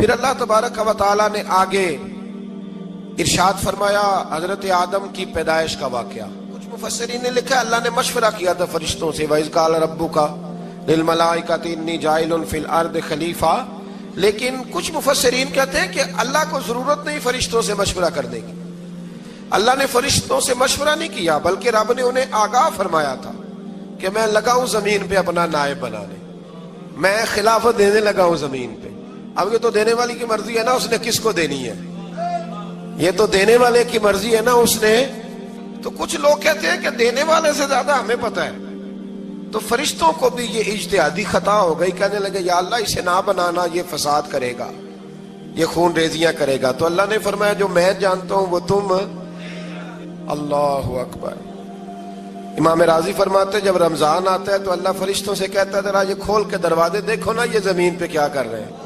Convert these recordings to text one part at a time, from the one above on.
پھر اللہ تبارک و تعالیٰ نے آگے ارشاد فرمایا حضرت آدم کی پیدائش کا واقعہ. کچھ مفسرین نے لکھا اللہ نے مشورہ کیا تھا فرشتوں سے وَإِذْ قَالَ رَبُّكَ لِلْمَلَائِكَةِ إِنِّي جَاعِلٌ فِي الْأَرْضِ خَلِيفَةً. لیکن کچھ مفسرین کہتے ہیں کہ اللہ کو ضرورت نہیں فرشتوں سے مشورہ کرنے کی. اللہ نے فرشتوں سے مشورہ نہیں کیا بلکہ رب نے انہیں آگاہ فرمایا تھا کہ میں لگا ہوں زمین پہ اپنا نائب بنانے, میں خلافت دینے لگا ہوں زمین پہ. اب یہ تو دینے والی کی مرضی ہے نا اس نے کس کو دینی ہے, یہ تو دینے والے کی مرضی ہے نا اس نے. تو کچھ لوگ کہتے ہیں کہ دینے والے سے زیادہ ہمیں پتہ ہے. تو فرشتوں کو بھی یہ اجتہادی خطا ہو گئی, کہنے لگے یا اللہ اسے نہ بنانا, یہ فساد کرے گا, یہ خون ریزیاں کرے گا. تو اللہ نے فرمایا جو میں جانتا ہوں وہ تم. اللہ اکبر. امام راضی فرماتے جب رمضان آتا ہے تو اللہ فرشتوں سے کہتا ہے ذرا یہ کھول کے دروازے دیکھو نا یہ زمین پہ کیا کر رہے ہیں.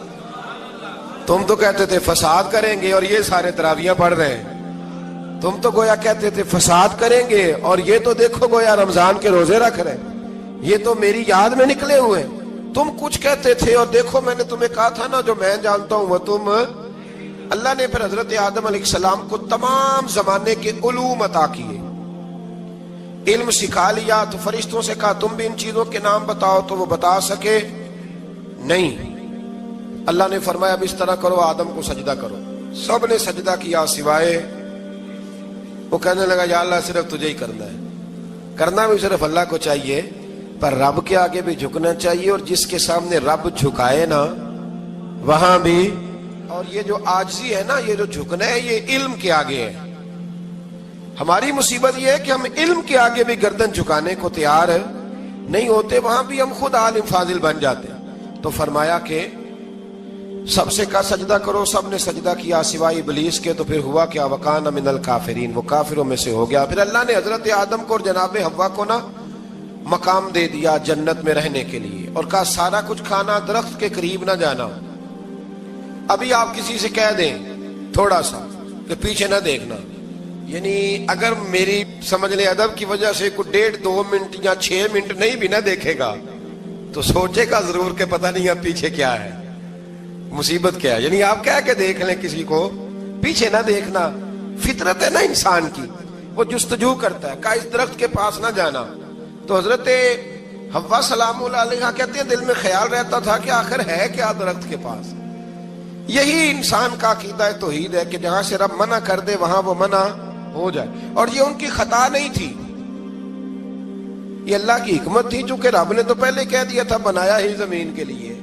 تم تو کہتے تھے فساد کریں گے اور یہ سارے تراویحاں پڑھ رہے ہیں. تم تو گویا کہتے تھے فساد کریں گے اور یہ تو دیکھو گویا رمضان کے روزے رکھ رہے ہیں, یہ تو میری یاد میں نکلے ہوئے. تم کچھ کہتے تھے اور دیکھو میں نے تمہیں کہا تھا نا جو میں جانتا ہوں وہ تم. اللہ نے پھر حضرت آدم علیہ السلام کو تمام زمانے کے علوم عطا کیے, علم سکھا لیا. تو فرشتوں سے کہا تم بھی ان چیزوں کے نام بتاؤ, تو وہ بتا سکے نہیں. اللہ نے فرمایا اب اس طرح کرو آدم کو سجدہ کرو. سب نے سجدہ کیا سوائے وہ. کہنے لگا یا اللہ صرف تجھے ہی کرنا ہے. کرنا بھی صرف اللہ کو چاہیے پر رب کے آگے بھی جھکنا چاہیے, اور جس کے سامنے رب جھکائے نا وہاں بھی. اور یہ جو عاجزی ہے نا, یہ جو جھکنا ہے یہ علم کے آگے ہے. ہماری مصیبت یہ ہے کہ ہم علم کے آگے بھی گردن جھکانے کو تیار نہیں ہوتے, وہاں بھی ہم خود عالم فاضل بن جاتے. تو فرمایا کہ سب سے کہا سجدہ کرو, سب نے سجدہ کیا سوائے ابلیس کے. تو پھر ہوا کیا وَكَانَ مِنَ الْكَافِرِينَ, وہ کافروں میں سے ہو گیا. پھر اللہ نے حضرت آدم کو اور جناب حوا کو نا مقام دے دیا جنت میں رہنے کے لیے, اور کہا سارا کچھ کھانا, درخت کے قریب نہ جانا. ابھی آپ کسی سے کہہ دیں تھوڑا سا کہ پیچھے نہ دیکھنا, یعنی اگر میری سمجھ لیں ادب کی وجہ سے کوئی 1.5-2 منٹ یا 6 منٹ نہیں بھی نہ دیکھے گا تو سوچے گا ضرور کہ پتہ نہیں اب پیچھے کیا ہے, مصیبت کیا ہے. یعنی آپ کہہ کے دیکھ لیں کسی کو پیچھے نہ دیکھنا, فطرت ہے نا انسان کی, وہ جستجو کرتا ہے. کہا اس درخت کے پاس نہ جانا. تو حضرت حوا سلام اللہ علیہ کہتے ہیں دل میں خیال رہتا تھا کہ آخر ہے کیا درخت کے پاس. یہی انسان کا عقیدہ توحید ہے کہ جہاں سے رب منع کر دے وہاں وہ منع ہو جائے. اور یہ ان کی خطا نہیں تھی, یہ اللہ کی حکمت تھی, چونکہ رب نے تو پہلے کہہ دیا تھا بنایا ہی زمین کے لیے,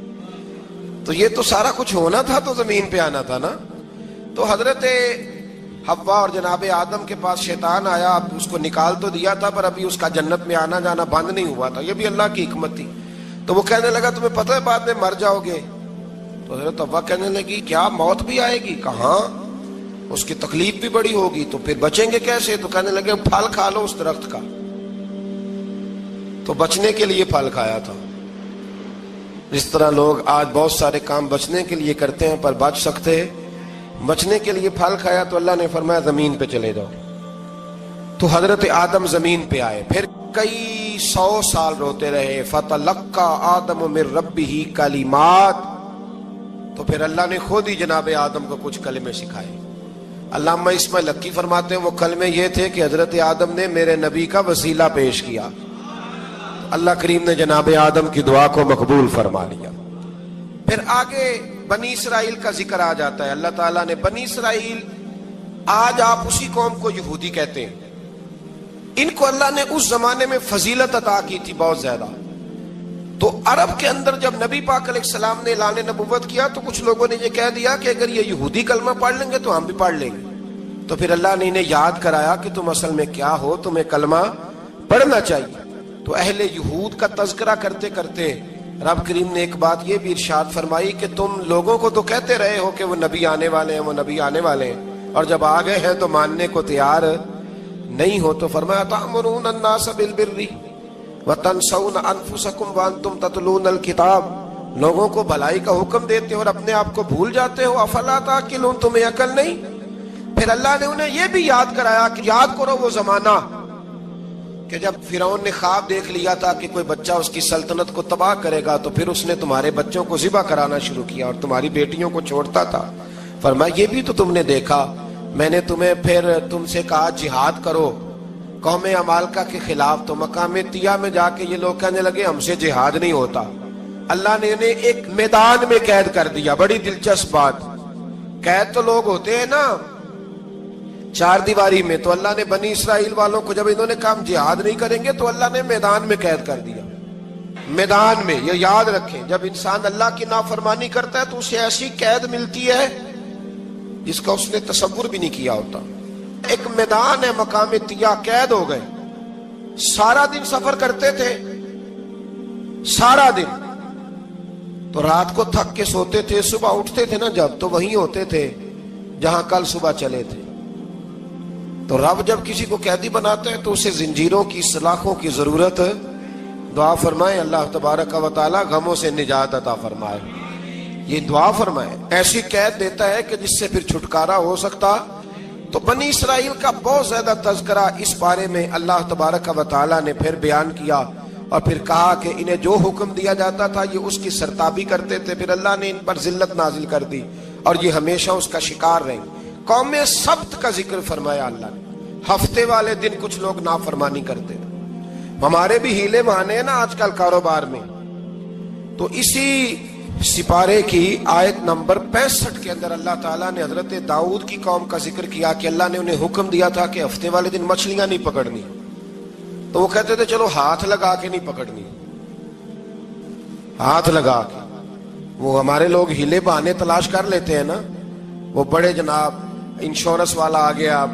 تو یہ تو سارا کچھ ہونا تھا تو زمین پہ آنا تھا نا. تو حضرت حوا اور جناب آدم کے پاس شیطان آیا, اب اس کو نکال تو دیا تھا پر ابھی اس کا جنت میں آنا جانا بند نہیں ہوا تھا, یہ بھی اللہ کی حکمت تھی. تو وہ کہنے لگا تمہیں پتہ ہے بعد میں مر جاؤ گے. تو حضرت حوا کہنے لگی کیا موت بھی آئے گی؟ کہاں, اس کی تکلیف بھی بڑی ہوگی, تو پھر بچیں گے کیسے؟ تو کہنے لگے پھل کھا لو اس درخت کا. تو بچنے کے لیے پھل کھایا تھا. جس طرح لوگ آج بہت سارے کام بچنے کے لیے کرتے ہیں پر بچ سکتے, بچنے کے لیے پھل کھایا. تو اللہ نے فرمایا زمین پہ چلے جاؤ. تو حضرت آدم زمین پہ آئے, پھر کئی 100 سال روتے رہے. فَتَلَقَّى آدَمُ مِن رَبِّهِ کَلِمَاتٍ, تو پھر اللہ نے خود ہی جناب آدم کو کچھ کلمے سکھائے. علامہ اسماعیل حقی فرماتے ہیں وہ کلمے یہ تھے کہ حضرت آدم نے میرے نبی کا وسیلہ پیش کیا, اللہ کریم نے جناب آدم کی دعا کو مقبول فرما لیا. پھر آگے بنی اسرائیل کا ذکر آ جاتا ہے. اللہ تعالیٰ نے بنی اسرائیل, آج آپ اسی قوم کو یہودی کہتے ہیں, ان کو اللہ نے اس زمانے میں فضیلت عطا کی تھی بہت زیادہ. تو عرب کے اندر جب نبی پاک علیہ السلام نے اعلان نبوت کیا تو کچھ لوگوں نے یہ کہہ دیا کہ اگر یہ یہودی کلمہ پڑھ لیں گے تو ہم بھی پڑھ لیں گے. تو پھر اللہ نے انہیں یاد کرایا کہ تم اصل میں کیا ہو, تمہیں کلمہ پڑھنا چاہیے. تو اہل یہود کا تذکرہ کرتے کرتے رب کریم نے ایک بات یہ بھی ارشاد فرمائی کہ تم لوگوں کو تو کہتے رہے ہو کہ وہ نبی آنے والے ہیں, وہ نبی آنے والے ہیں, اور جب آ گئے ہیں تو ماننے کو تیار نہیں ہو. تو فرمایا تأمرون الناس بالبر وَتَنْسَوْنَ أَنفُسَكُمْ وَأَنْتُمْ تَتْلُونَ الْكِتَابَ, لوگوں کو بھلائی کا حکم دیتے ہو اور اپنے آپ کو بھول جاتے ہو. أَفَلَا تَعْقِلُونَ, تمہیں عقل نہیں؟ پھر اللہ نے انہیں یہ بھی یاد کرایا کہ یاد کرو وہ زمانہ کہ جب فرعون نے خواب دیکھ لیا تھا کہ کوئی بچہ اس کی سلطنت کو تباہ کرے گا تو پھر اس نے تمہارے بچوں کو ذبح کرانا شروع کیا اور تمہاری بیٹیوں کو چھوڑتا تھا. فرمایا یہ بھی تو تم نے دیکھا, میں نے تمہیں پھر تم سے کہا جہاد کرو قوم عمالقہ کے خلاف, تو مقام طیہ میں جا کے یہ لوگ کہنے لگے ہم سے جہاد نہیں ہوتا. اللہ نے انہیں ایک میدان میں قید کر دیا. بڑی دلچسپ بات, قید تو لوگ ہوتے ہیں نا چار دیواری میں, تو اللہ نے بنی اسرائیل والوں کو جب انہوں نے کہا ہم جہاد نہیں کریں گے تو اللہ نے میدان میں قید کر دیا. میدان میں, یہ یاد رکھیں, جب انسان اللہ کی نافرمانی کرتا ہے تو اسے ایسی قید ملتی ہے جس کا اس نے تصور بھی نہیں کیا ہوتا. ایک میدان ہے مقام طیہ, قید ہو گئے, سارا دن سفر کرتے تھے, سارا دن, تو رات کو تھک کے سوتے تھے, صبح اٹھتے تھے نا جب, تو وہیں ہوتے تھے جہاں کل صبح چلے تھے. تو رب جب کسی کو قیدی بناتا ہے تو اسے زنجیروں کی سلاخوں کی ضرورت, دعا فرمائے اللہ تبارک و تعالی غموں سے نجات عطا فرمائے. یہ دعا فرمائے, ایسی قید دیتا ہے کہ جس سے پھر چھٹکارا ہو سکتا. تو بنی اسرائیل کا بہت زیادہ تذکرہ اس بارے میں اللہ تبارک و تعالی نے پھر بیان کیا اور پھر کہا کہ انہیں جو حکم دیا جاتا تھا یہ اس کی سرتابی کرتے تھے, پھر اللہ نے ان پر ذلت نازل کر دی اور یہ ہمیشہ اس کا شکار رہیں. قوم سبت کا ذکر فرمایا اللہ نے, ہفتے والے دن کچھ لوگ نافرمانی کرتے تھے. ہمارے بھی ہیلے بہانے ہیں نا آج کل کاروبار میں. تو اسی سپارے کی آیت نمبر 65 کے اندر اللہ تعالیٰ نے حضرت داؤد کی قوم کا ذکر کیا کہ اللہ نے انہیں حکم دیا تھا کہ ہفتے والے دن مچھلیاں نہیں پکڑنی, تو وہ کہتے تھے چلو ہاتھ لگا کے نہیں پکڑنی, ہاتھ لگا کے. وہ ہمارے لوگ ہیلے بہانے تلاش کر لیتے ہیں نا, وہ بڑے جناب انشورنس والا آ گیا,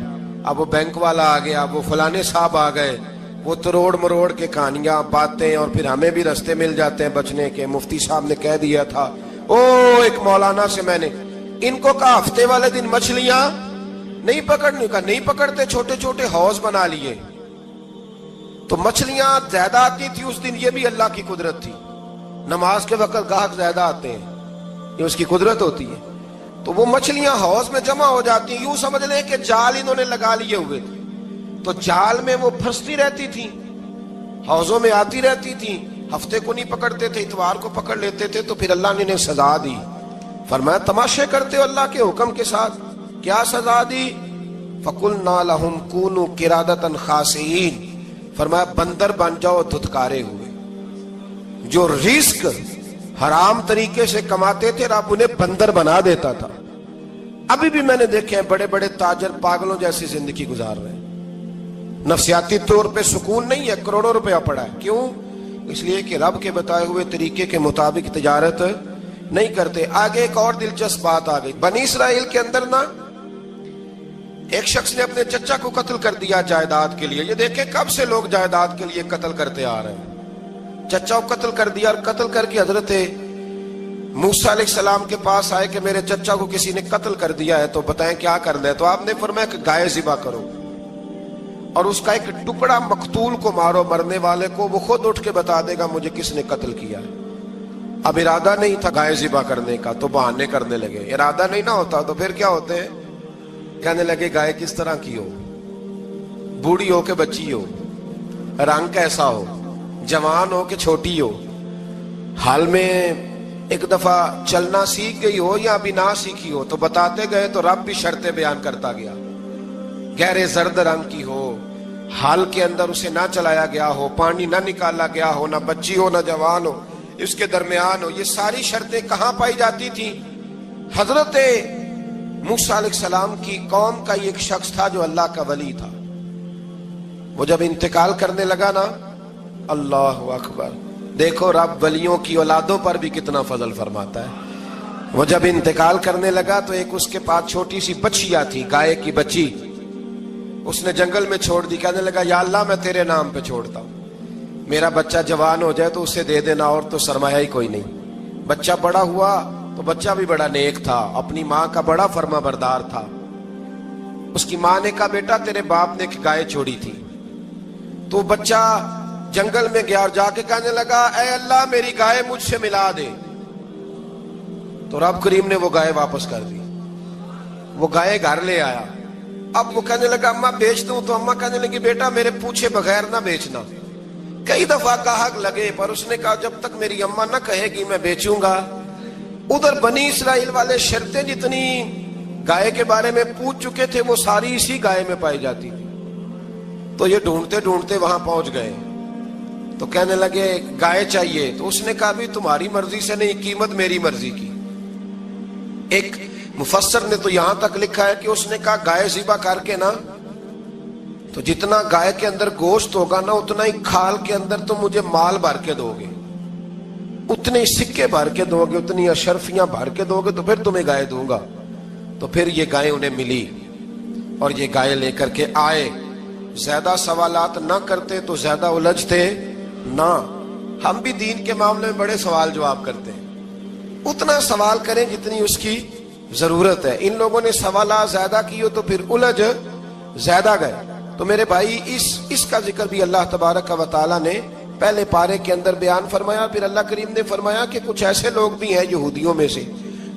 اب وہ بینک والا آ گیا, وہ فلانے صاحب آ گئے, وہ تروڑ مروڑ کے کہانیاں باتیں, اور پھر ہمیں بھی رستے مل جاتے ہیں بچنے کے. مفتی صاحب نے کہہ دیا تھا, ایک مولانا سے میں نے ان کو کہا ہفتے والے دن مچھلیاں نہیں پکڑنے, کا نہیں پکڑتے, چھوٹے چھوٹے حوض بنا لیے تو مچھلیاں زیادہ آتی تھی اس دن. یہ بھی اللہ کی قدرت تھی, نماز کے وقت گاہک زیادہ آتے ہیں, یہ اس کی قدرت ہوتی ہے. تو وہ مچھلیاں حوض میں جمع ہو جاتی ہیں, یوں سمجھ لیں کہ جال انہوں نے لگا لیے ہوئے تھے, تو جال میں وہ پھنستی رہتی تھی, حوضوں میں آتی رہتی تھی. ہفتے کو نہیں پکڑتے تھے, اتوار کو پکڑ لیتے تھے, تو پھر اللہ نے انہیں سزا دی. فرمایا تماشے کرتے ہو اللہ کے حکم کے ساتھ, کیا سزا دی؟ فَقُلْنَا لَهُمْ كُونُوا قِرَادَةً خَاسِئِينَ, فرمایا بندر بن جاؤ دھتکارے ہوئے. جو رزق حرام طریقے سے کماتے تھے رب انہیں بندر بنا دیتا تھا. ابھی بھی میں نے دیکھے ہیں بڑے بڑے تاجر پاگلوں جیسی زندگی گزار رہے ہیں, نفسیاتی طور پہ سکون نہیں ہے, کروڑوں روپیہ پڑا ہے. کیوں؟ اس لیے کہ رب کے بتائے ہوئے طریقے کے مطابق تجارت نہیں کرتے. آگے ایک اور دلچسپ بات آ گئی. بنی اسرائیل کے اندر نا ایک شخص نے اپنے چچا کو قتل کر دیا جائیداد کے لیے. یہ دیکھیں کب سے لوگ جائیداد کے لیے قتل کرتے آ رہے ہیں. چچا کو قتل کر دیا, اور قتل کر کے حضرت موسیٰ علیہ السلام کے پاس آئے کہ میرے چچا کو کسی نے قتل کر دیا ہے, تو بتائیں کیا کرنا ہے. تو آپ نے فرمایا کہ گائے ذبح کرو اور اس کا ایک ٹکڑا مقتول کو مارو, مرنے والے کو, وہ خود اٹھ کے بتا دے گا مجھے کس نے قتل کیا ہے. اب ارادہ نہیں تھا گائے ذبح کرنے کا تو بہانے کرنے لگے. ارادہ نہیں نہ ہوتا تو پھر کیا ہوتے ہیں, کہنے لگے گائے کس طرح کی ہو, بوڑھی ہو کہ بچی ہو, رنگ کیسا ہو, جوان ہو کہ چھوٹی ہو, حال میں ایک دفعہ چلنا سیکھ گئی ہو یا ابھی نہ سیکھی ہو. تو بتاتے گئے تو رب بھی شرطیں بیان کرتا گیا. گہرے زرد رنگ کی ہو, حال کے اندر اسے نہ چلایا گیا ہو, پانی نہ نکالا گیا ہو, نہ بچی ہو نہ جوان ہو, اس کے درمیان ہو. یہ ساری شرطیں کہاں پائی جاتی تھی؟ حضرت موسیٰ علیہ السلام کی قوم کا ایک شخص تھا جو اللہ کا ولی تھا. وہ جب انتقال کرنے لگا نا, اللہ اکبر, دیکھو رب ولیوں کی اولادوں پر بھی کتنا فضل فرماتا ہے. وہ جب انتقال کرنے لگا تو ایک اس کے پاس چھوٹی سی بچیا تھی, گائے کی بچی, اس نے جنگل میں چھوڑ دی. کہنے لگا یا اللہ میں تیرے نام پہ چھوڑتا ہوں, میرا بچہ جوان ہو جائے تو اسے دے دینا, اور تو سرمایہ ہی کوئی نہیں. بچہ بڑا ہوا تو بچہ بھی بڑا نیک تھا, اپنی ماں کا بڑا فرما بردار تھا. اس کی ماں نے کہا بیٹا تیرے باپ نے ایک گائے چھوڑی تھی. تو بچہ جنگل میں گیا اور جا کے کہنے لگا اے اللہ میری گائے مجھ سے ملا دے. تو رب کریم نے وہ گائے واپس کر دی. وہ گائے گھر لے آیا, اب وہ کہنے لگا اما بیچ دوں، تو اما کہنے لگی بیٹا میرے پوچھے بغیر نہ بیچنا۔ کئی دفعہ گاہک لگے پر اس نے کہا جب تک میری اما نہ کہے گی میں بیچوں گا۔ ادھر بنی اسرائیل والے شرطیں جتنی گائے کے بارے میں پوچھ چکے تھے وہ ساری اسی گائے میں پائی جاتی تھی، تو یہ ڈھونڈتے ڈھونڈتے وہاں پہنچ گئے، تو کہنے لگے گائے چاہیے، تو اس نے کہا بھی تمہاری مرضی سے نہیں، قیمت میری مرضی کی۔ ایک مفسر نے تو یہاں تک لکھا ہے کہ اس نے کہا گائے ذبح کر کے نا، تو جتنا گائے کے اندر گوشت ہوگا نا اتنا ہی کھال کے اندر تو مجھے مال بھر کے دو گے، اتنے ہی سکے بھر کے دو گے، اتنی اشرفیاں بھر کے دو گے تو پھر تمہیں گائے دوں گا۔ تو پھر یہ گائے انہیں ملی اور یہ گائے لے کر کے آئے۔ زیادہ سوالات نہ کرتے تو زیادہ الجھتے نہ۔ ہم بھی دین کے معاملے میں بڑے سوال جواب کرتے ہیں، اتنا سوال کریں جتنی اس کی ضرورت ہے۔ ان لوگوں نے سوالات زیادہ کیے تو پھر الجھ زیادہ گئے۔ تو میرے بھائی اس کا ذکر بھی اللہ تبارک و تعالیٰ نے پہلے پارے کے اندر بیان فرمایا۔ پھر اللہ کریم نے فرمایا کہ کچھ ایسے لوگ بھی ہیں یہودیوں میں سے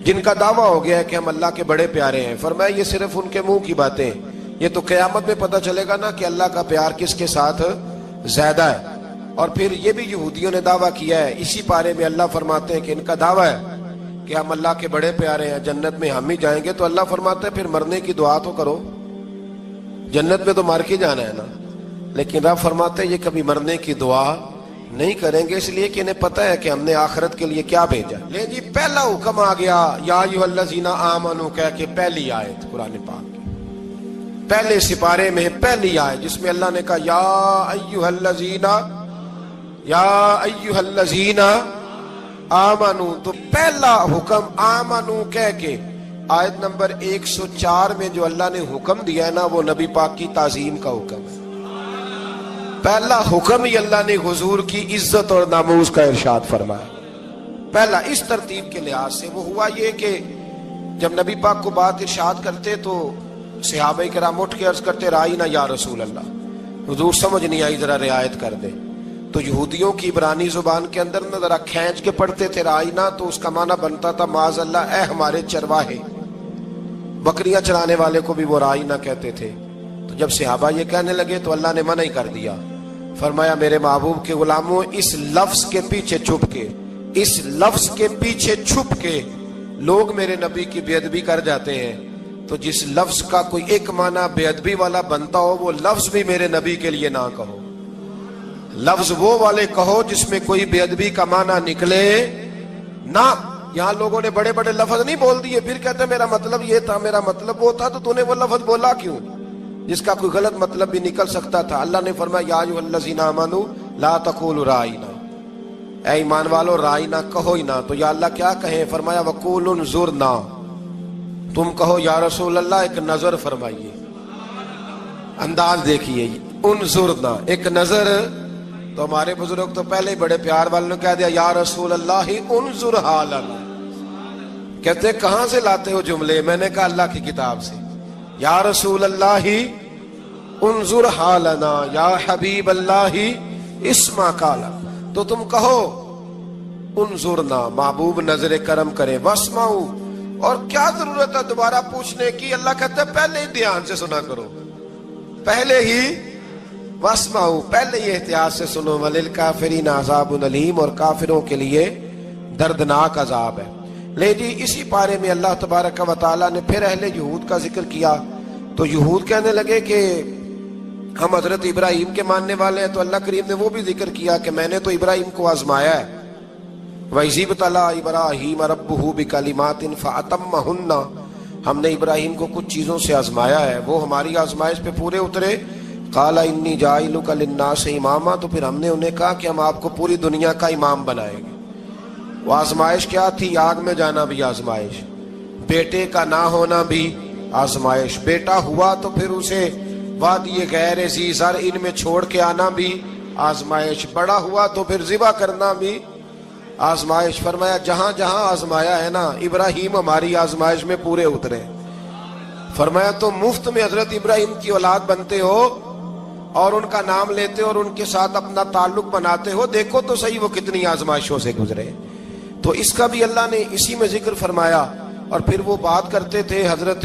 جن کا دعویٰ ہو گیا ہے کہ ہم اللہ کے بڑے پیارے ہیں۔ فرمایا یہ صرف ان کے منہ کی باتیں، یہ تو قیامت میں پتہ چلے گا نا کہ اللہ کا پیار کس کے ساتھ زیادہ ہے۔ اور پھر یہ بھی یہودیوں نے دعویٰ کیا ہے، اسی پارے میں اللہ فرماتے ہیں کہ ان کا دعویٰ ہے کہ ہم اللہ کے بڑے پیارے ہیں، جنت میں ہم ہی جائیں گے۔ تو اللہ فرماتے ہیں پھر مرنے کی دعا تو کرو، جنت میں تو مر کے جانا ہے نا۔ لیکن رب فرماتے ہیں یہ کبھی مرنے کی دعا نہیں کریں گے، اس لیے کہ انہیں پتہ ہے کہ ہم نے آخرت کے لیے کیا بھیجا۔ لے جی پہلا حکم آ گیا یا ایھا الذین آمنوا کہہ کے، پہلی آیت قرآن پاک کی پہلے سپارے میں پہلی آیت جس میں اللہ نے کہا یا ایھا الذین آمنوا، تو پہلا حکم آمنو کہہ کے۔ آیت نمبر 104 میں جو اللہ نے حکم دیا ہے نا وہ نبی پاک کی تعظیم کا حکم ہے۔ پہلا حکم ہی اللہ نے حضور کی عزت اور ناموس کا ارشاد فرمایا۔ پہلا اس ترتیب کے لحاظ سے وہ ہوا یہ کہ جب نبی پاک کو بات ارشاد کرتے تو صحابہ کرام اٹھ کے عرض کرتے رائینا یا رسول اللہ، حضور سمجھ نہیں آئی ذرا رعایت کر دے۔ تو یہودیوں کی عبرانی زبان کے اندر نہ ذرا کھینچ کے پڑھتے تھے رائینا، تو اس کا معنی بنتا تھا معاذ اللہ اے ہمارے چرواہے، بکریاں چرانے والے کو بھی وہ رائینا کہتے تھے۔ تو جب صحابہ یہ کہنے لگے تو اللہ نے منع ہی کر دیا، فرمایا میرے محبوب کے غلاموں اس لفظ کے پیچھے چھپ کے، اس لفظ کے پیچھے چھپ کے لوگ میرے نبی کی بے ادبی کر جاتے ہیں، تو جس لفظ کا کوئی ایک معنی بے ادبی والا بنتا ہو وہ لفظ بھی میرے نبی کے لیے نہ کہو، لفظ وہ والے کہو جس میں کوئی بے ادبی کا معنی نکلے نہ۔ یہاں لوگوں نے بڑے بڑے لفظ نہیں بول دیے، پھر کہتے میرا مطلب یہ تھا، میرا مطلب وہ تھا، تو نے وہ لفظ بولا کیوں جس کا کوئی غلط مطلب بھی نکل سکتا تھا۔ اللہ نے فرمایا یا ایھا الذین آمنوا لا تقولوا رائینا، اے ایمان والو رائینا کہو ہی نہ۔ تو یا اللہ کیا کہیں؟ فرمایا وقولوا انظرنا، تم کہو یا رسول اللہ ایک نظر فرمائیے، انداز دیکھیے، انظرنا ایک نظر۔ تو ہمارے بزرگ تو پہلے ہی بڑے پیار والوں نے کہہ دیا یا رسول اللہ انظر حالنا، کہتے کہاں سے لاتے ہو جملے؟ میں نے کہا اللہ کی کتاب سے۔ یا رسول اللہ انظر حالنا یا حبیب اللہ اسمع قالا، تو تم کہو انظرنا محبوب نظر کرم کرے، واسمعوا، اور کیا ضرورت ہے دوبارہ پوچھنے کی؟ اللہ کہتا ہے پہلے ہی دھیان سے سنا کرو، پہلے ہی واسمعوا، پہلے ہی احتیاط سے سنو، وللکافرین عذاب علیم، اور کافروں کے لیے دردناک عذاب ہے۔ لے جی اسی پارے میں اللہ تبارک و تعالیٰ نے پھر اہل یہود کا ذکر کیا۔ تو یہود کہنے لگے کہ ہم حضرت ابراہیم کے ماننے والے ہیں، تو اللہ کریم نے وہ بھی ذکر کیا کہ میں نے تو ابراہیم کو آزمایا ہے، وَإِذِ ابْتَلَىٰ إِبْرَاهِيمَ رَبُّهُ بِكَلِمَاتٍ فَأَتَمَّهُنَّ، ہم نے ابراہیم کو کچھ چیزوں سے آزمایا ہے، وہ ہماری آزمائش پہ پورے اترے۔ قَالَ إِنِّي جَاعِلُكَ لِلنَّاسِ إِمَامًا، تو پھر ہم نے انہیں کہا کہ ہم آپ کو پوری دنیا کا امام بنائیں گے۔ وہ آزمائش کیا تھی؟ آگ میں جانا بھی آزمائش، بیٹے کا نہ ہونا بھی آزمائش، بیٹا ہوا تو پھر اسے وادی غیر ذی زرع ان میں چھوڑ کے آنا بھی آزمائش، بڑا ہوا تو پھر ذبح کرنا بھی آزمائش۔ فرمایا جہاں جہاں آزمایا ہے نا ابراہیم ہماری آزمائش میں پورے اترے۔ فرمایا تو مفت میں حضرت ابراہیم کی اولاد بنتے ہو اور ان کا نام لیتے ہو اور ان کے ساتھ اپنا تعلق بناتے ہو، دیکھو تو صحیح وہ کتنی آزمائشوں سے گزرے۔ تو اس کا بھی اللہ نے اسی میں ذکر فرمایا۔ اور پھر وہ بات کرتے تھے حضرت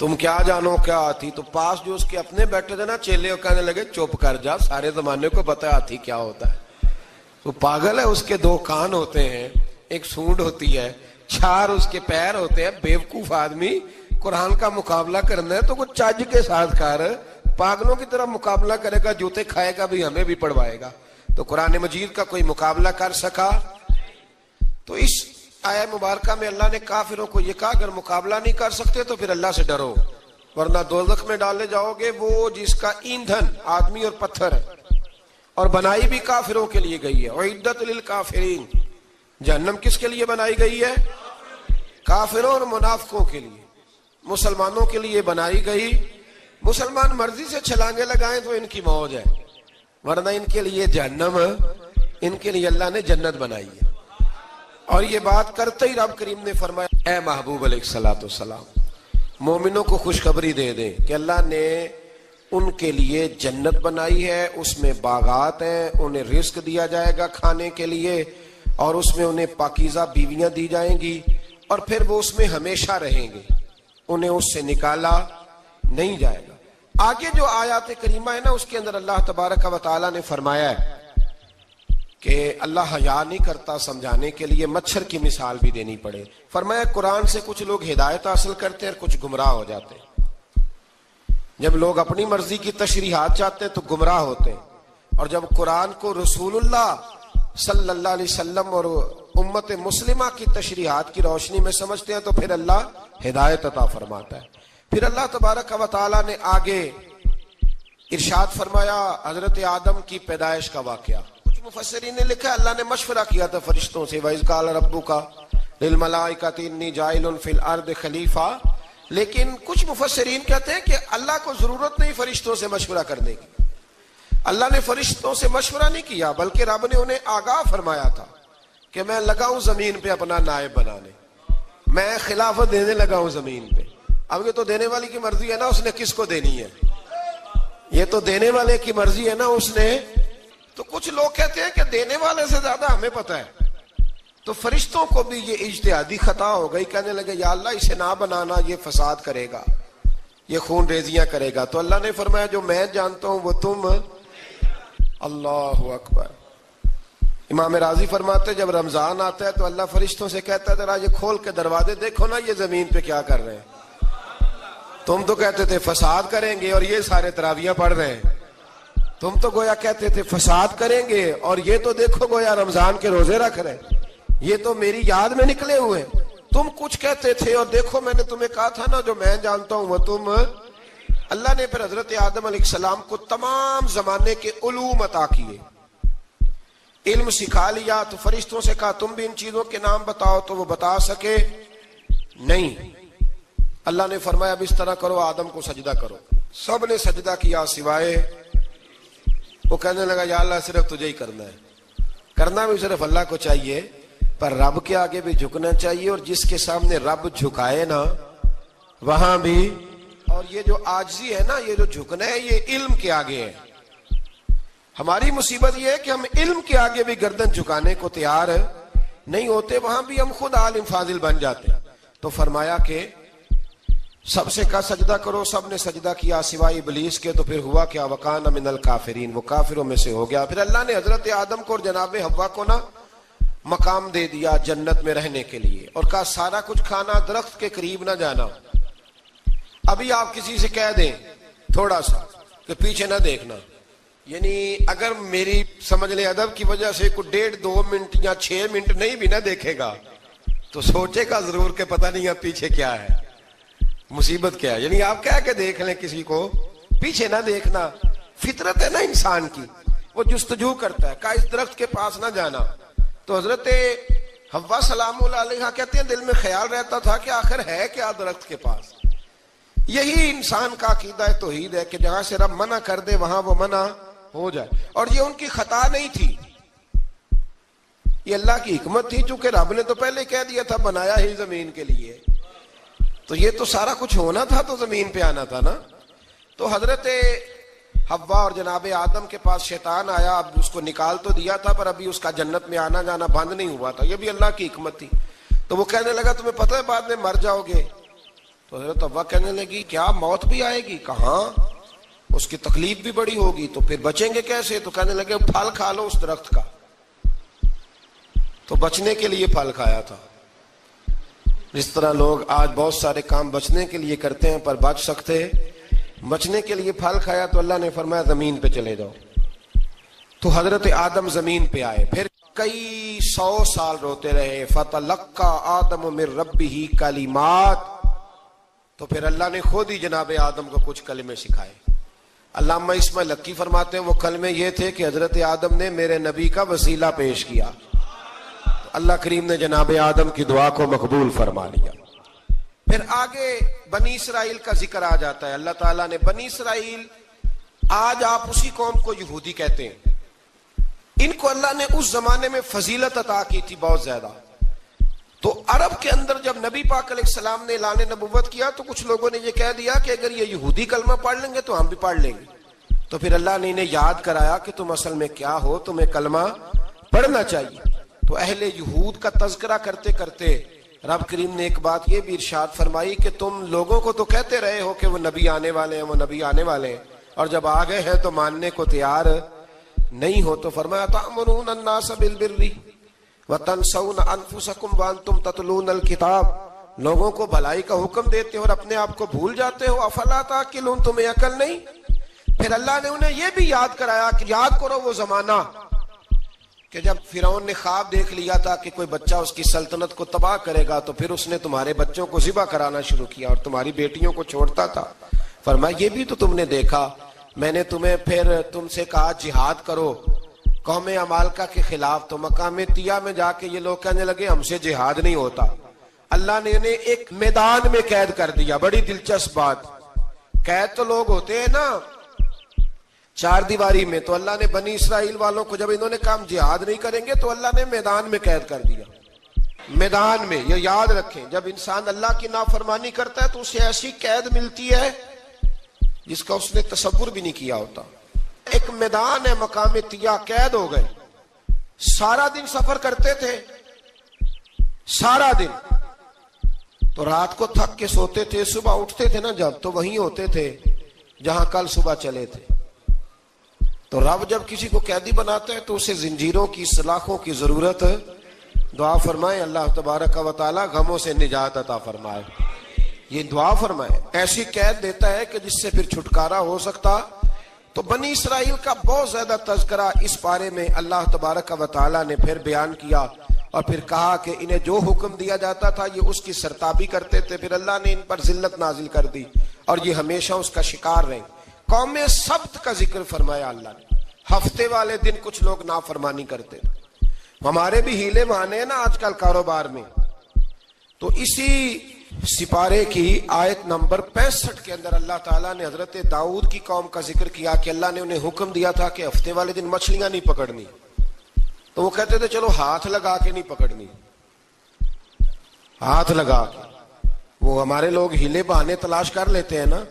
تم کیا جانو کیا ہاتھی. تو پاس جو اس کے اپنے بیٹھے تھے نا چیلے، کہنے لگے چپ کر جا، سارے زمانے کو پتا ہے ہاتھی کیا ہوتا ہے. وہ پاگل ہے، اس کے 2 کان ہوتے ہیں، ایک سونڈ ہوتی ہے، 4 اس کے پیر ہوتے ہیں. بیوقوف آدمی، قرآن کا مقابلہ کرنا ہے تو کچھ چج کے ساتھ کر. پاگلوں کی طرح مقابلہ کرے گا، جوتے کھائے گا بھی، ہمیں بھی پڑھوائے گا. تو قرآن مجید کا کوئی مقابلہ کر سکا؟ تو اس آیہ مبارکہ میں اللہ نے کافروں کو یہ کہا اگر مقابلہ نہیں کر سکتے تو پھر اللہ سے ڈرو، ورنہ دوزخ میں ڈالے جاؤ گے، وہ جس کا ایندھن آدمی اور پتھر ہے، اور بنائی بھی کافروں کے لیے گئی ہے. اعدت للکافرین، جہنم کس کے لیے بنائی گئی ہے؟ کافروں اور منافقوں کے لیے. مسلمانوں کے لیے بنائی گئی. مسلمان مرضی سے چھلانگے لگائیں تو ان کی موج ہے، ورنہ ان کے لیے جہنم، ان کے لیے اللہ نے جنت بنائی ہے. اور یہ بات کرتے ہی رب کریم نے فرمایا اے محبوب علیہ الصلوۃ والسلام، مومنوں کو خوشخبری دے دیں کہ اللہ نے ان کے لیے جنت بنائی ہے، اس میں باغات ہیں، انہیں رزق دیا جائے گا کھانے کے لیے، اور اس میں انہیں پاکیزہ بیویاں دی جائیں گی، اور پھر وہ اس میں ہمیشہ رہیں گے، انہیں اس سے نکالا نہیں جائے گا. آگے جو آیات کریمہ ہے نا، اس کے اندر اللہ تبارک و تعالیٰ نے فرمایا ہے کہ اللہ حیا نہیں کرتا سمجھانے کے لیے، مچھر کی مثال بھی دینی پڑے. فرمایا قرآن سے کچھ لوگ ہدایت حاصل کرتے ہیں اور کچھ گمراہ ہو جاتے ہیں. جب لوگ اپنی مرضی کی تشریحات چاہتے ہیں تو گمراہ ہوتے ہیں، اور جب قرآن کو رسول اللہ صلی اللہ علیہ وسلم اور امت مسلمہ کی تشریحات کی روشنی میں سمجھتے ہیں تو پھر اللہ ہدایت عطا فرماتا ہے. پھر اللہ تبارک و تعالیٰ نے آگے ارشاد فرمایا حضرت آدم کی پیدائش کا واقعہ. کچھ مفسرین نے لکھا اللہ نے مشورہ کیا تھا فرشتوں سے، وَإِذْ قَالَ رَبُّكَ لِلْمَلَائِكَةِ إِنِّي جَاعِلٌ فِي الْأَرْضِ خَلِيفَةً. لیکن کچھ مفسرین کہتے ہیں کہ اللہ کو ضرورت نہیں فرشتوں سے مشورہ کرنے کی. اللہ نے فرشتوں سے مشورہ نہیں کیا، بلکہ رب نے انہیں آگاہ فرمایا تھا کہ میں لگا ہوں زمین پہ اپنا نائب بنانے، میں خلافت دینے لگا ہوں زمین پہ. اب یہ تو دینے والی کی مرضی ہے نا، اس نے کس کو دینی ہے، یہ تو دینے والے کی مرضی ہے نا اس نے. تو کچھ لوگ کہتے ہیں کہ دینے والے سے زیادہ ہمیں پتہ ہے. تو فرشتوں کو بھی یہ اجتہادی خطا ہو گئی، کہنے لگے یا اللہ اسے نہ بنانا، یہ فساد کرے گا، یہ خون ریزیاں کرے گا. تو اللہ نے فرمایا جو میں جانتا ہوں وہ تم. اللہ اکبر. امام راضی فرماتے جب رمضان آتا ہے تو اللہ فرشتوں سے کہتا ہے ذرا یہ کھول کے دروازے دیکھو نا یہ زمین پہ کیا کر رہے ہیں. تم تو کہتے تھے فساد کریں گے اور یہ سارے تراویحیں پڑھ رہے ہیں. تم تو گویا کہتے تھے فساد کریں گے اور یہ تو دیکھو گویا رمضان کے روزے رکھ رہے ہیں. یہ تو میری یاد میں نکلے ہوئے. تم کچھ کہتے تھے اور دیکھو میں نے تمہیں کہا تھا نا جو میں جانتا ہوں وہ تم. اللہ نے پھر حضرت آدم علیہ السلام کو تمام زمانے کے علوم عطا کیے، علم سکھا لیا. تو فرشتوں سے کہا تم بھی ان چیزوں کے نام بتاؤ، تو وہ بتا سکے نہیں. اللہ نے فرمایا اب اس طرح کرو آدم کو سجدہ کرو. سب نے سجدہ کیا سوائے وہ. کہنے لگا یا اللہ صرف تجھے ہی کرنا ہے. کرنا بھی صرف اللہ کو چاہیے، پر رب کے آگے بھی جھکنا چاہیے، اور جس کے سامنے رب جھکائے نا وہاں بھی. اور یہ جو عاجزی ہے نا، یہ جو جھکنا ہے، یہ علم کے آگے ہے. ہماری مصیبت یہ ہے کہ ہم علم کے آگے بھی گردن جھکانے کو تیار نہیں ہوتے، وہاں بھی ہم خود عالم فاضل بن جاتے. تو فرمایا کہ سب سے کہا سجدہ کرو، سب نے سجدہ کیا سوائے ابلیس کے. تو پھر ہوا کیا وکان من الکافرین، وہ کافروں میں سے ہو گیا. پھر اللہ نے حضرت آدم کو اور جناب حوا کو نا مقام دے دیا جنت میں رہنے کے لیے، اور کہا سارا کچھ کھانا، درخت کے قریب نہ جانا. ابھی آپ کسی سے کہہ دیں تھوڑا سا کہ پیچھے نہ دیکھنا، یعنی اگر میری سمجھ لیں ادب کی وجہ سے کوئی 1.5-2 منٹ یا 6 منٹ نہیں بھی نہ دیکھے گا تو سوچے گا ضرور کہ پتہ نہیں اب پیچھے کیا ہے، مصیبت کیا ہے. یعنی آپ کہہ کے دیکھ لیں کسی کو، پیچھے نہ دیکھنا. فطرت ہے نا انسان کی، وہ جستجو کرتا ہے، کہا اس درخت کے پاس نہ جانا. تو حضرت حوا سلام اللہ علیہ کہتے ہیں دل میں خیال رہتا تھا کہ آخر ہے کیا درخت کے پاس. یہی انسان کا عقیدہ توحید ہے کہ جہاں سے رب منع کر دے وہاں وہ منع ہو جائے. اور یہ ان کی خطا نہیں تھی، یہ اللہ کی حکمت تھی، چونکہ رب نے تو پہلے کہہ دیا تھا بنایا ہی زمین کے لیے، تو یہ تو سارا کچھ ہونا تھا تو زمین پہ آنا تھا نا. تو حضرت حوا اور جناب آدم کے پاس شیطان آیا. اب اس کو نکال تو دیا تھا پر ابھی اس کا جنت میں آنا جانا بند نہیں ہوا تھا، یہ بھی اللہ کی حکمت تھی. تو وہ کہنے لگا تمہیں پتہ ہے بعد میں مر جاؤ گے. تو حضرت حوا کہنے لگی کیا موت بھی آئے گی؟ کہاں، اس کی تکلیف بھی بڑی ہوگی، تو پھر بچیں گے کیسے؟ تو کہنے لگے پھل کھا لو اس درخت کا. تو بچنے کے لیے پھل کھایا تھا. جس طرح لوگ آج بہت سارے کام بچنے کے لیے کرتے ہیں پر بچ سکتے، بچنے کے لیے پھل کھایا تو اللہ نے فرمایا زمین پہ چلے جاؤ. تو حضرت آدم زمین پہ آئے، پھر کئی 100 سال روتے رہے. فَتَلَقَّى آدَمُ مِن رَبِّهِ کَلِمَاتٍ، تو پھر اللہ نے خود ہی جناب آدم کو کچھ کلمے سکھائے. علامہ اسماعیل حقی فرماتے ہیں وہ کلمے یہ تھے کہ حضرت آدم نے میرے نبی کا وسیلہ پیش کیا، اللہ کریم نے جناب آدم کی دعا کو مقبول فرما لیا. پھر آگے بنی اسرائیل کا ذکر آ جاتا ہے. اللہ تعالیٰ نے بنی اسرائیل، آج آپ اسی قوم کو یہودی کہتے ہیں، ان کو اللہ نے اس زمانے میں فضیلت عطا کی تھی بہت زیادہ. تو عرب کے اندر جب نبی پاک علیہ السلام نے اعلان نبوت کیا تو کچھ لوگوں نے یہ کہہ دیا کہ اگر یہ یہودی کلمہ پڑھ لیں گے تو ہم بھی پڑھ لیں گے. تو پھر اللہ نے انہیں یاد کرایا کہ تم اصل میں کیا ہو، تمہیں کلمہ پڑھنا چاہیے. تو اہل یہود کا تذکرہ کرتے کرتے رب کریم نے ایک بات یہ بھی ارشاد فرمائی کہ تم لوگوں کو تو کہتے رہے ہو کہ وہ نبی آنے والے ہیں، وہ نبی آنے والے ہیں، اور جب آ گئے ہیں تو ماننے کو تیار نہیں ہو. تو فرمایا تأمرون الناس بالبر وتنسون انفسکم وانتم تتلون الکتاب، لوگوں کو بھلائی کا حکم دیتے ہو اور اپنے آپ کو بھول جاتے ہو. افلا تعقلون، تمہیں عقل نہیں؟ پھر اللہ نے انہیں یہ بھی یاد کرایا کہ یاد کرو وہ زمانہ کہ جب فرعون نے خواب دیکھ لیا تھا کہ کوئی بچہ اس کی سلطنت کو تباہ کرے گا، تو پھر اس نے تمہارے بچوں کو ذبح کرانا شروع کیا اور تمہاری بیٹیوں کو چھوڑتا تھا. فرمایا یہ بھی تو تم نے دیکھا، میں نے تمہیں پھر تم سے کہا جہاد کرو قوم عمالقہ کے خلاف، تو مقام طیہ میں جا کے یہ لوگ کہنے لگے ہم سے جہاد نہیں ہوتا. اللہ نے انہیں ایک میدان میں قید کر دیا. بڑی دلچسپ بات، قید تو لوگ ہوتے ہیں نا چار دیواری میں، تو اللہ نے بنی اسرائیل والوں کو جب انہوں نے کہا جہاد نہیں کریں گے تو اللہ نے میدان میں قید کر دیا. میدان میں، یہ یاد رکھیں، جب انسان اللہ کی نافرمانی کرتا ہے تو اسے ایسی قید ملتی ہے جس کا اس نے تصور بھی نہیں کیا ہوتا. ایک میدان ہے مقام طیہ، قید ہو گئے، سارا دن سفر کرتے تھے، سارا دن، تو رات کو تھک کے سوتے تھے، صبح اٹھتے تھے نا جب، تو وہیں ہوتے تھے جہاں کل صبح چلے تھے. تو رب جب کسی کو قیدی بناتا ہے تو اسے زنجیروں کی، سلاخوں کی ضرورت ہے. دعا فرمائے اللہ تبارک و تعالی غموں سے نجات عطا فرمائے. یہ دعا فرمائے، ایسی قید دیتا ہے کہ جس سے پھر چھٹکارا ہو سکتا. تو بنی اسرائیل کا بہت زیادہ تذکرہ اس بارے میں اللہ تبارک و تعالی نے پھر بیان کیا، اور پھر کہا کہ انہیں جو حکم دیا جاتا تھا یہ اس کی سرتابی کرتے تھے. پھر اللہ نے ان پر ذلت نازل کر دی اور یہ ہمیشہ اس کا شکار رہے. قوم سبت کا ذکر فرمایا اللہ نے. ہفتے والے دن کچھ لوگ نافرمانی کرتے. ہمارے بھی ہیلے بہانے ہیں نا آج کل کاروبار میں. تو اسی سپارے کی آیت نمبر 65 کے اندر اللہ تعالیٰ نے حضرت داؤد کی قوم کا ذکر کیا کہ اللہ نے انہیں حکم دیا تھا کہ ہفتے والے دن مچھلیاں نہیں پکڑنی. تو وہ کہتے تھے چلو ہاتھ لگا کے نہیں پکڑنی، ہاتھ لگا کے. وہ ہمارے لوگ ہیلے بہانے تلاش کر لیتے ہیں نا.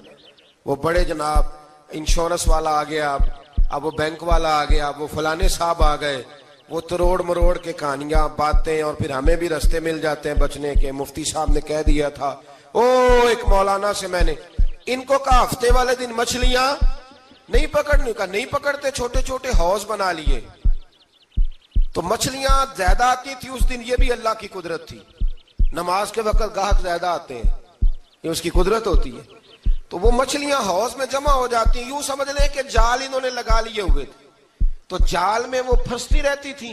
وہ بڑے جناب انشورنس والا آ گیا، اب وہ بینک والا آ گیا، وہ فلانے صاحب آ گئے، وہ تروڑ مروڑ کے کہانیاں باتیں، اور پھر ہمیں بھی رستے مل جاتے ہیں بچنے کے. مفتی صاحب نے کہہ دیا تھا، ایک مولانا سے میں نے ان کو کہا ہفتے والے دن مچھلیاں نہیں پکڑنی، کہا نہیں پکڑتے، چھوٹے چھوٹے حوض بنا لیے. تو مچھلیاں زیادہ آتی تھی اس دن، یہ بھی اللہ کی قدرت تھی. نماز کے وقت گاہک زیادہ آتے ہیں، یہ اس کی قدرت ہوتی ہے. تو وہ مچھلیاں حوض میں جمع ہو جاتی ہیں. یوں سمجھ لیں کہ جال انہوں نے لگا لیے ہوئے تھے، تو جال میں وہ پھنستی رہتی تھی،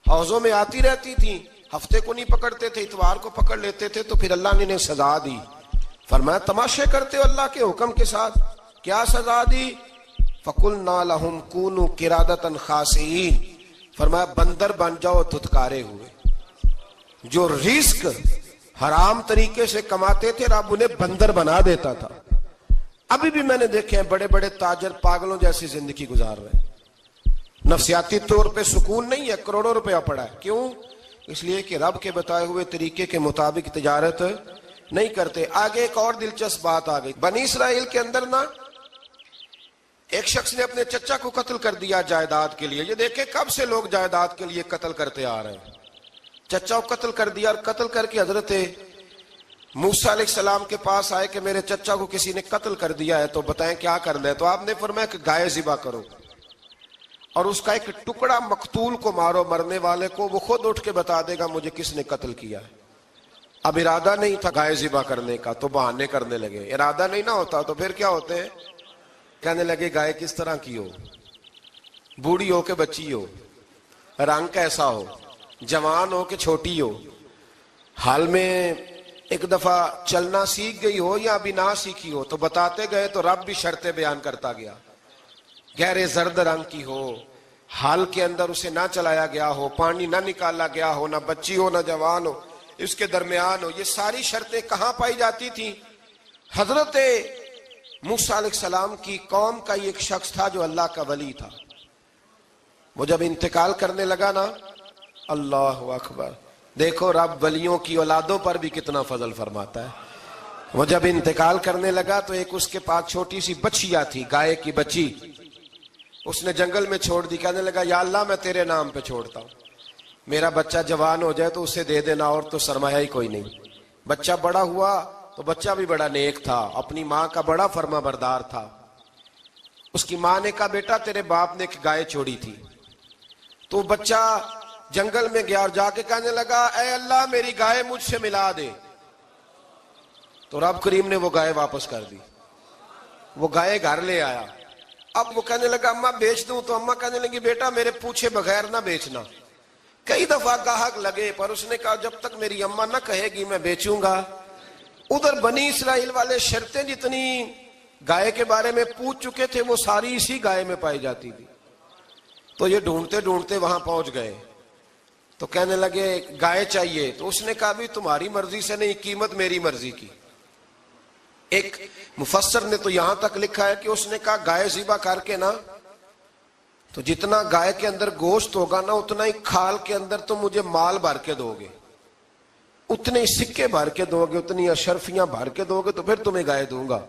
حوضوں میں آتی رہتی تھی. ہفتے کو نہیں پکڑتے تھے، اتوار کو پکڑ لیتے تھے. تو پھر اللہ نے انہیں سزا دی. فرمایا تماشے کرتے ہو اللہ کے حکم کے ساتھ. کیا سزا دی؟ فَقُلْنَا لَهُمْ كُونُوا قِرَادَةً خَاسِئِينَ، فرمایا بندر بن جاؤ دھتکارے ہوئے. جو رزق حرام طریقے سے کماتے تھے رب انہیں بندر بنا دیتا تھا. ابھی بھی میں نے دیکھے ہیں بڑے بڑے تاجر پاگلوں جیسی زندگی گزار رہے ہیں. نفسیاتی طور پہ سکون نہیں ہے، کروڑوں روپیہ پڑا ہے. کیوں؟ اس لیے کہ رب کے بتائے ہوئے طریقے کے مطابق تجارت نہیں کرتے. آگے ایک اور دلچسپ بات آ گئی. بنی اسرائیل کے اندر نا ایک شخص نے اپنے چچا کو قتل کر دیا جائیداد کے لیے. یہ دیکھیں کب سے لوگ جائیداد کے لیے قتل کرتے آ رہے ہیں. چچا کو قتل کر دیا، اور قتل کر کے حضرت موسیٰ علیہ السلام کے پاس آئے کہ میرے چچا کو کسی نے قتل کر دیا ہے تو بتائیں کیا کرنا ہے. تو آپ نے فرمایا کہ گائے ذبح کرو اور اس کا ایک ٹکڑا مقتول کو مارو, مرنے والے کو, وہ خود اٹھ کے بتا دے گا مجھے کس نے قتل کیا ہے. اب ارادہ نہیں تھا گائے ذبح کرنے کا تو بہانے کرنے لگے. ارادہ نہیں نہ ہوتا تو پھر کیا ہوتے ہیں, کہنے لگے گائے کس طرح کی ہو, بوڑھی ہو کہ بچی ہو, رنگ کیسا ہو, جوان ہو کہ چھوٹی ہو, حال میں ایک دفعہ چلنا سیکھ گئی ہو یا ابھی نہ سیکھی ہو. تو بتاتے گئے تو رب بھی شرطیں بیان کرتا گیا. گہرے زرد رنگ کی ہو, حال کے اندر اسے نہ چلایا گیا ہو, پانی نہ نکالا گیا ہو, نہ بچی ہو نہ جوان ہو, اس کے درمیان ہو. یہ ساری شرطیں کہاں پائی جاتی تھیں؟ حضرت موسیٰ علیہ السلام کی قوم کا ایک شخص تھا جو اللہ کا ولی تھا. وہ جب انتقال کرنے لگا نا, اللہ اکبر, دیکھو رب ولیوں کی اولادوں پر بھی کتنا فضل فرماتا ہے. وہ جب انتقال کرنے لگا تو ایک اس کے پاس چھوٹی سی بچیا تھی, گائے کی بچی, اس نے جنگل میں چھوڑ دی. کہنے لگا یا اللہ میں تیرے نام پہ چھوڑتا ہوں, میرا بچہ جوان ہو جائے تو اسے دے دینا, اور تو سرمایہ ہی کوئی نہیں. بچہ بڑا ہوا تو بچہ بھی بڑا نیک تھا, اپنی ماں کا بڑا فرما بردار تھا. اس کی ماں نے کہا بیٹا تیرے باپ نے ایک گائے چھوڑی تھی. تو بچہ جنگل میں گیا اور جا کے کہنے لگا اے اللہ میری گائے مجھ سے ملا دے. تو رب کریم نے وہ گائے واپس کر دی. وہ گائے گھر لے آیا. اب وہ کہنے لگا اماں بیچ دوں, تو اماں کہنے لگی بیٹا میرے پوچھے بغیر نہ بیچنا. کئی دفعہ گاہک لگے پر اس نے کہا جب تک میری اماں نہ کہے گی میں بیچوں گا. ادھر بنی اسرائیل والے شرطیں جتنی گائے کے بارے میں پوچھ چکے تھے وہ ساری اسی گائے میں پائی جاتی تھی. تو یہ ڈھونڈتے ڈھونڈتے وہاں پہنچ گئے تو کہنے لگے گائے چاہیے. تو اس نے کہا بھی تمہاری مرضی سے نہیں, قیمت میری مرضی کی. ایک مفسر نے تو یہاں تک لکھا ہے کہ اس نے کہا گائے ذبح کر کے نا تو جتنا گائے کے اندر گوشت ہوگا نا اتنا ہی کھال کے اندر تو مجھے مال بھر کے دو گے, اتنے ہی سکے بھر کے دو گے, اتنی اشرفیاں بھر کے دو گے تو پھر تمہیں گائے دوں گا.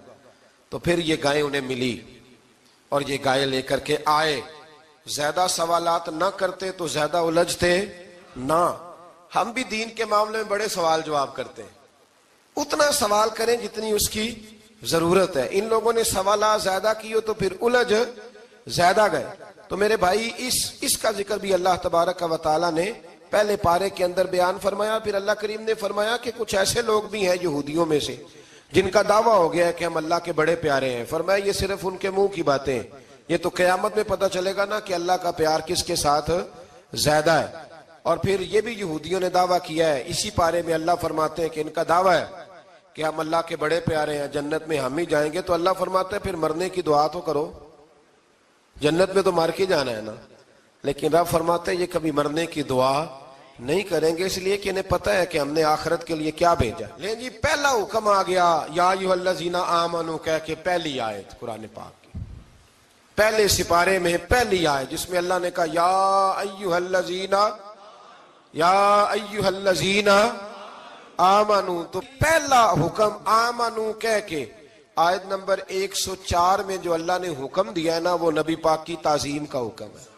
تو پھر یہ گائے انہیں ملی اور یہ گائے لے کر کے آئے. زیادہ سوالات نہ کرتے تو زیادہ الجھتے نہ. ہم بھی دین کے معاملے میں بڑے سوال جواب کرتے ہیں, اتنا سوال کریں جتنی اس کی ضرورت ہے. ان لوگوں نے سوالات زیادہ کیے تو پھر الجھ زیادہ گئے. تو میرے بھائی اس کا ذکر بھی اللہ تبارک و تعالیٰ نے پہلے پارے کے اندر بیان فرمایا. پھر اللہ کریم نے فرمایا کہ کچھ ایسے لوگ بھی ہیں یہودیوں میں سے جن کا دعویٰ ہو گیا ہے کہ ہم اللہ کے بڑے پیارے ہیں. فرمایا یہ صرف ان کے منہ کی باتیں, یہ تو قیامت میں پتہ چلے گا نا کہ اللہ کا پیار کس کے ساتھ زیادہ ہے. اور پھر یہ بھی یہودیوں نے دعویٰ کیا ہے, اسی پارے میں اللہ فرماتے ہیں کہ ان کا دعویٰ ہے کہ ہم اللہ کے بڑے پیارے ہیں, جنت میں ہم ہی جائیں گے. تو اللہ فرماتے ہیں پھر مرنے کی دعا تو کرو, جنت میں تو مر کے جانا ہے نا. لیکن رب فرماتے ہیں یہ کبھی مرنے کی دعا نہیں کریں گے, اس لیے کہ انہیں پتہ ہے کہ ہم نے آخرت کے لیے کیا بھیجا. لیں جی پہلا حکم آ گیا یا ایھا الذین آمنوا کہہ کے, پہلی آیت قرآن پاک کی پہلے سپارے میں پہلی آیت جس میں اللہ نے کہا یا ایھا الذین آمنوا. تو پہلا حکم آمنوا کہہ کے آیت نمبر 104 میں جو اللہ نے حکم دیا ہے نا وہ نبی پاک کی تعظیم کا حکم ہے.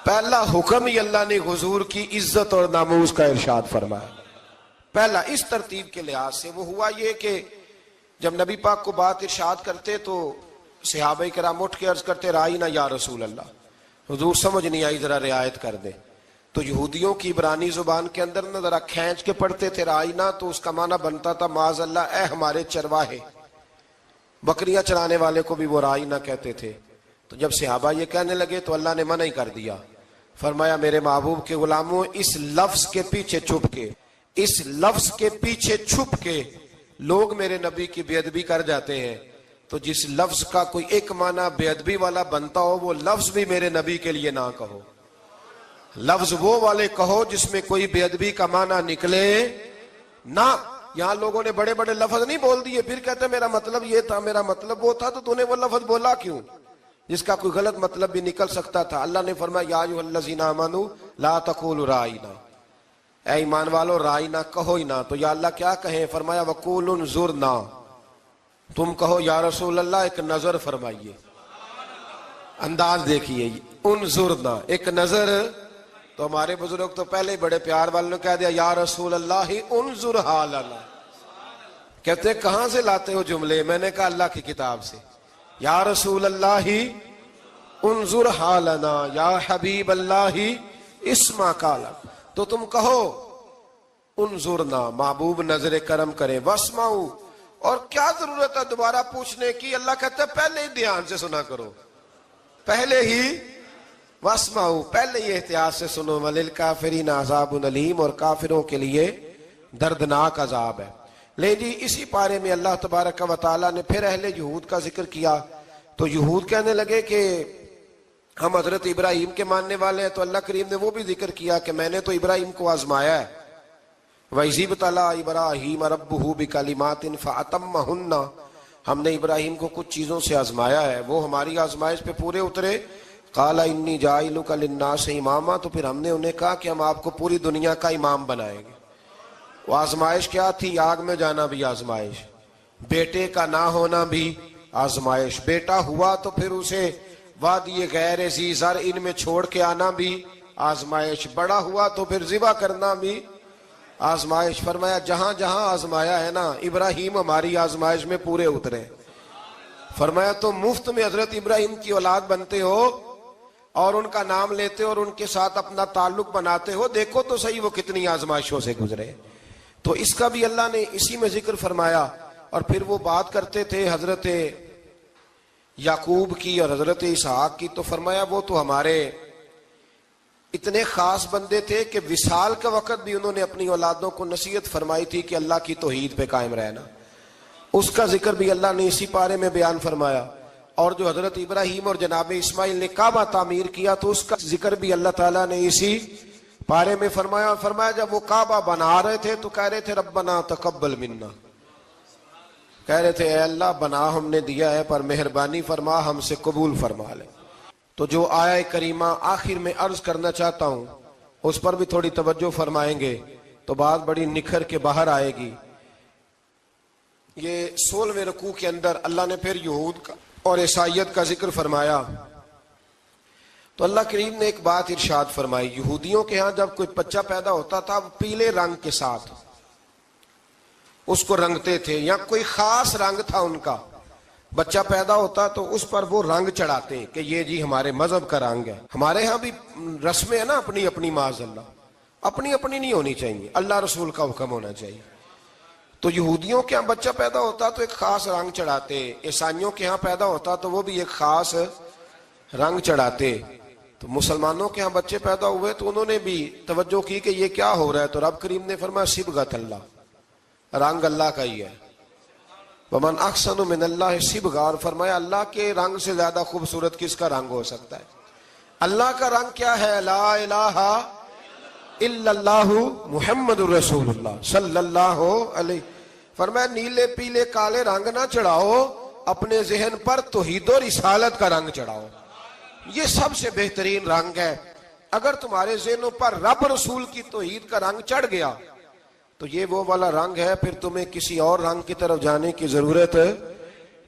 پہلا حکم ہی اللہ نے حضور کی عزت اور ناموس کا ارشاد فرمایا. پہلا اس ترتیب کے لحاظ سے وہ ہوا یہ کہ جب نبی پاک کو بات ارشاد کرتے تو صحابہ کرام اٹھ کے عرض کرتے رائینا یا رسول اللہ, حضور سمجھ نہیں آئی ذرا رعایت کر دیں. تو یہودیوں کی عبرانی زبان کے اندر نہ ذرا کھینچ کے پڑھتے تھے رائینا, تو اس کا معنی بنتا تھا معاذ اللہ اے ہمارے چرواہے. بکریاں چرانے والے کو بھی وہ رائینا کہتے تھے. تو جب صحابہ یہ کہنے لگے تو اللہ نے منع ہی کر دیا. فرمایا میرے محبوب کے غلاموں اس لفظ کے پیچھے چھپ کے, اس لفظ کے پیچھے چھپ کے لوگ میرے نبی کی بے ادبی کر جاتے ہیں. تو جس لفظ کا کوئی ایک معنی بے ادبی والا بنتا ہو وہ لفظ بھی میرے نبی کے لیے نہ کہو. لفظ وہ والے کہو جس میں کوئی بے ادبی کا معنی نکلے نہ. یہاں لوگوں نے بڑے بڑے لفظ نہیں بول دیے پھر کہتے میرا مطلب یہ تھا میرا مطلب وہ تھا, تو تو نے وہ لفظ بولا کیوں جس کا کوئی غلط مطلب بھی نکل سکتا تھا. اللہ نے فرمایا یا ایھا الذین آمنوا لا تقولوا رائینا, اے ایمان والو رائینا کہو ہی نہ. تو یا اللہ کیا کہیں؟ فرمایا وقولوا انظرنا, تم کہو یا رسول اللہ ایک نظر فرمائیے. انداز دیکھیے, انظرنا ایک نظر. تو ہمارے بزرگ تو پہلے بڑے پیار والوں نے کہہ دیا یا رسول اللہ انظر حالنا, کہتے ہیں کہاں سے لاتے ہو جملے؟ میں نے کہا اللہ کی کتاب سے. یا رسول اللہ انظر حالنا، یا حبیب اللہ اسما قالا. تو تم کہو انظرنا، محبوب نظر کرم کرے، واسمعوا، اور کیا ضرورت ہے دوبارہ پوچھنے کی؟ اللہ کہتا ہے پہلے ہی دھیان سے سنا کرو، پہلے ہی واسمعوا، پہلے ہی احتیاط سے سنو. وللکافرین عذاب علیم، اور کافروں کے لیے دردناک عذاب ہے. لے جی اسی پارے میں اللہ تبارک و تعالیٰ نے پھر اہل یہود کا ذکر کیا. تو یہود کہنے لگے کہ ہم حضرت ابراہیم کے ماننے والے ہیں. تو اللہ کریم نے وہ بھی ذکر کیا کہ میں نے تو ابراہیم کو آزمایا ہے. وَإِذِ ابْتَلَىٰ إِبْرَاهِيمَ رَبُّهُ بِكَلِمَاتٍ فَأَتَمَّهُنَّ، ہم نے ابراہیم کو کچھ چیزوں سے آزمایا ہے، وہ ہماری آزمائش پہ پورے اترے. قَالَ إِنِّي جَاعِلُكَ لِلنَّاسِ إِمَامًا، تو پھر ہم نے انہیں کہا کہ ہم آپ کو پوری دنیا کا امام بنائیں گے. وہ آزمائش کیا تھی؟ آگ میں جانا بھی آزمائش، بیٹے کا نہ ہونا بھی آزمائش، بیٹا ہوا تو پھر اسے وادی غیر ذی زرع ان میں چھوڑ کے آنا بھی آزمائش، بڑا ہوا تو پھر ذبح کرنا بھی آزمائش. فرمایا جہاں جہاں آزمایا ہے نا، ابراہیم ہماری آزمائش میں پورے اترے. فرمایا تم مفت میں حضرت ابراہیم کی اولاد بنتے ہو اور ان کا نام لیتے ہو اور ان کے ساتھ اپنا تعلق بناتے ہو، دیکھو تو صحیح وہ کتنی آزمائشوں سے گزرے. تو اس کا بھی اللہ نے اسی میں ذکر فرمایا. اور پھر وہ بات کرتے تھے حضرت یعقوب کی اور حضرت اسحاق کی. تو فرمایا وہ تو ہمارے اتنے خاص بندے تھے کہ وصال کا وقت بھی انہوں نے اپنی اولادوں کو نصیحت فرمائی تھی کہ اللہ کی توحید پہ قائم رہنا. اس کا ذکر بھی اللہ نے اسی پارے میں بیان فرمایا. اور جو حضرت ابراہیم اور جناب اسماعیل نے کعبہ تعمیر کیا تو اس کا ذکر بھی اللہ تعالیٰ نے اسی پارے میں فرمایا. فرمایا جب وہ کعبہ بنا رہے تھے تو کہہ رہے تھے ربنا تقبل منا، کہہ رہے تھے اے اللہ بنا ہم نے دیا ہے پر مہربانی فرما ہم سے قبول فرما لے. تو جو آیہ کریمہ آخر میں عرض کرنا چاہتا ہوں اس پر بھی تھوڑی توجہ فرمائیں گے تو بات بڑی نکھر کے باہر آئے گی. یہ 16ویں رکوع کے اندر اللہ نے پھر یہود کا اور عیسائیت کا ذکر فرمایا. تو اللہ کریم نے ایک بات ارشاد فرمائی. یہودیوں کے ہاں جب کوئی بچہ پیدا ہوتا تھا وہ پیلے رنگ کے ساتھ اس کو رنگتے تھے، یا کوئی خاص رنگ تھا ان کا. بچہ پیدا ہوتا تو اس پر وہ رنگ چڑھاتے کہ یہ جی ہمارے مذہب کا رنگ ہے. ہمارے ہاں بھی رسمیں ہیں نا اپنی اپنی، معاذ اللہ اپنی اپنی نہیں ہونی چاہیے، اللہ رسول کا حکم ہونا چاہیے. تو یہودیوں کے ہاں بچہ پیدا ہوتا تو ایک خاص رنگ چڑھاتے، عیسائیوں کے ہاں پیدا ہوتا تو وہ بھی ایک خاص رنگ چڑھاتے. تو مسلمانوں کے ہاں بچے پیدا ہوئے تو انہوں نے بھی توجہ کی کہ یہ کیا ہو رہا ہے. تو رب کریم نے فرمایا صبغۃ اللہ، رنگ اللہ کا ہی ہے. ومن احسن من اللہ صبغہ، اور فرمایا اللہ کے رنگ سے زیادہ خوبصورت کس کا رنگ ہو سکتا ہے؟ اللہ کا رنگ کیا ہے؟ لا الہ الا اللہ محمد الرسول اللہ صلی اللہ علیہ. فرمایا نیلے پیلے کالے رنگ نہ چڑھاؤ، اپنے ذہن پر توحید و رسالت کا رنگ چڑھاؤ. یہ سب سے بہترین رنگ ہے. اگر تمہارے ذہنوں پر رب رسول کی توحید کا رنگ چڑھ گیا تو یہ وہ والا رنگ ہے، پھر تمہیں کسی اور رنگ کی طرف جانے کی ضرورت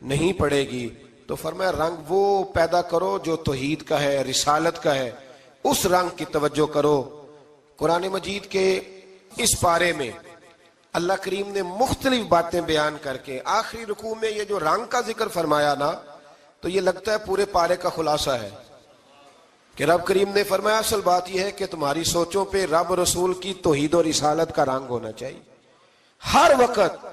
نہیں پڑے گی. تو فرمایا رنگ وہ پیدا کرو جو توحید کا ہے، رسالت کا ہے، اس رنگ کی توجہ کرو. قرآن مجید کے اس پارے میں اللہ کریم نے مختلف باتیں بیان کر کے آخری رکوع میں یہ جو رنگ کا ذکر فرمایا نا، تو یہ لگتا ہے پورے پارے کا خلاصہ ہے کہ رب کریم نے فرمایا اصل بات یہ ہے کہ تمہاری سوچوں پہ رب رسول کی توحید و رسالت کا رنگ ہونا چاہیے. ہر وقت